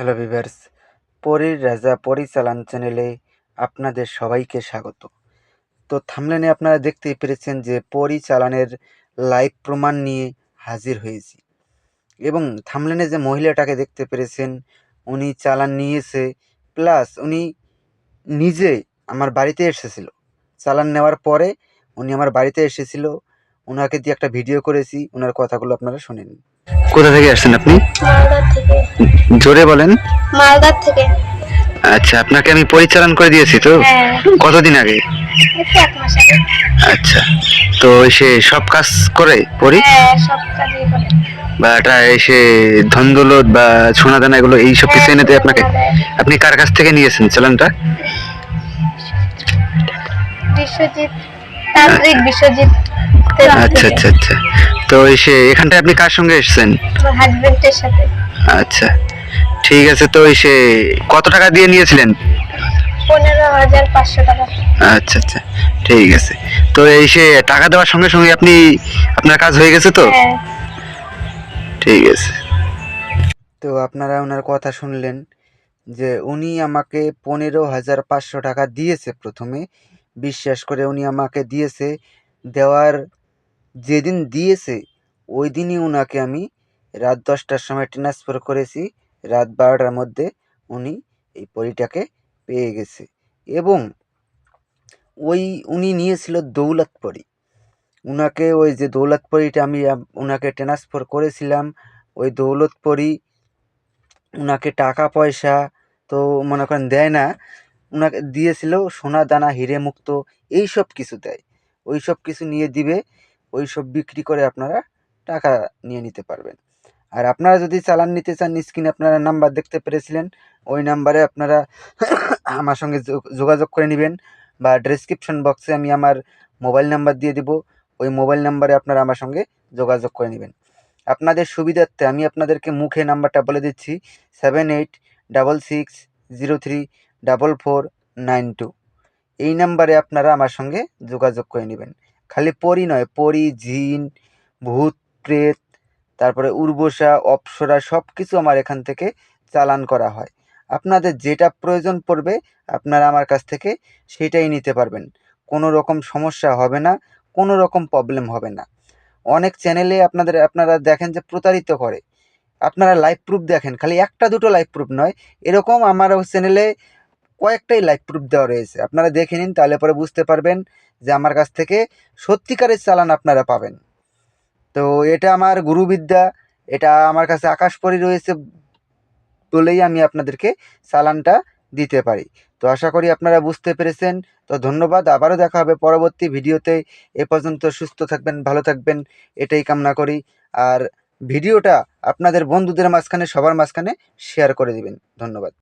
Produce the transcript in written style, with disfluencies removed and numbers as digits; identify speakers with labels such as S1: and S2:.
S1: Hello viewers, পরীর রাজা পরিচালন চ্যানেলে আপনাদের সবাইকে স্বাগত। তো থাম্বনেলে আপনারা দেখতেই পেরেছেন যে পরিচালনের লাইভ প্রমাণ নিয়ে হাজির হয়েছি এবং থাম্বনেলে যে মহিলাটাকে দেখতে পেরেছেন উনি চালান নিয়েছে, প্লাস উনি নিজে আমার বাড়িতে এসেছিল। চালান নেওয়ার পরে উনি আমার বাড়িতে এসেছিল, ওনাকে দিয়ে একটা ভিডিও করেছি, ওনার কথাগুলো আপনারা শুনে নিন। কোথা থেকে আসছেন আপনি?
S2: মালদার থেকে।
S1: জোরে বলেন।
S2: মালদার থেকে।
S1: আচ্ছা, আপনাকে আমি পরিচালন করে দিয়েছি তো?
S2: হ্যাঁ।
S1: কতদিন আগে?
S2: এই তো 1 মাস আগে।
S1: আচ্ছা, তো সে সব কাজ করে পরি?
S2: হ্যাঁ, সব কাজই করে।
S1: বা এটা এসে ধন দৌলত বা সোনা দানা এগুলো এইসব কিছু এনে দেয় আপনাকে? আপনি কার কাছ থেকে নিয়েছেন চালানটা?
S2: বিশ্বজিৎ, তান্ত্রিক বিশ্বজিৎ।
S1: আচ্ছা আচ্ছা আচ্ছা, তো এসে এখানটায় আপনি কার সঙ্গে এসেছেন?
S2: আমার হাজবেন্ডের সাথে।
S1: আচ্ছা, ঠিক আছে। তো এসে কত টাকা দিয়ে নিয়েছিলেন?
S2: 15,500 টাকা।
S1: আচ্ছা আচ্ছা, ঠিক আছে। তো এসে টাকা দেওয়ার সঙ্গে সঙ্গে আপনি আপনার কাজ হয়ে গেছে তো?
S2: হ্যাঁ।
S1: ঠিক আছে। তো আপনারা ওনার কথা শুনলেন যে উনি আমাকে 15,500 টাকা দিয়েছে প্রথমে, বিশ্বাস করে উনি আমাকে দিয়েছে। দেওয়ার যেদিন দিয়েছে ওই দিনই ওনাকে আমি রাত 10টার সময় ট্রান্সফার করেছি। রাত 12টার মধ্যে উনি এই পরীটাকে পেয়ে গেছে এবং উনি নিয়েছিল দৌলত পরী। উনাকে ওই যে দৌলত পরীটা আমি ওনাকে ট্রান্সফার করেছিলাম, ওই দৌলত পরী উনাকে টাকা পয়সা তো মনে করেন দেয় না, উনাকে দিয়েছিল সোনা দানা হিরে মুক্ত এইসব কিছু দেয়। ওই সব কিছু নিয়ে দিবে, ওই সব বিক্রি করে আপনারা টাকা নিয়ে নিতে পারবেন। আর আপনারা যদি চালান নিতে চান, স্ক্রিনে আপনারা নাম্বার দেখতে পেরেছিলেন, ওই নাম্বারে আপনারা আমার সঙ্গে যোগাযোগ করে নেবেন বা ডেসক্রিপশন বক্সে আমি আমার মোবাইল নাম্বার দিয়ে দিব, ওই মোবাইল নাম্বারে আপনারা আমার সঙ্গে যোগাযোগ করে নেবেন। আপনাদের সুবিধার্থে আমি আপনাদেরকে মুখে নাম্বারটা বলে দিচ্ছি, 7866034492। এই নাম্বারে আপনারা আমার সঙ্গে যোগাযোগ করে নেবেন। খালি পরি নয়, পরি, জিন, ভূত, প্রেত, তারপরে উর্বশা, অপ্সরা সব কিছু আমার এখান থেকে চালান করা হয়। আপনাদের যেটা প্রয়োজন পড়বে আপনারা আমার কাছ থেকে সেটাই নিতে পারবেন। কোনো রকম সমস্যা হবে না, কোনো রকম প্রবলেম হবে না। অনেক চ্যানেলে আপনারা দেখেন যে প্রতারিত করে। আপনারা লাইভ প্রুফ দেখেন, খালি একটা দুটো লাইভ প্রুফ নয়, এরকম আমার চ্যানেলে কয়েকটাই লাইভ প্রুফ দেওয়া রয়েছে। আপনারা দেখে নিন, তাহলে পরে বুঝতে পারবেন যে আমার কাছ থেকে সত্যিকারের চালান আপনারা পাবেন। তো এটা আমার গুরুবিদ্যা, এটা আমার কাছে আকাশপরি রয়েছে বলেই আমি আপনাদেরকে চালানটা দিতে পারি। তো আশা করি আপনারা বুঝতে পেরেছেন। তো ধন্যবাদ, আবারও দেখা হবে পরবর্তী ভিডিওতে। এ পর্যন্ত সুস্থ থাকবেন, ভালো থাকবেন, এটাই কামনা করি। আর ভিডিওটা আপনাদের বন্ধুদের মাঝখানে, সবার মাঝখানে শেয়ার করে দিবেন। ধন্যবাদ।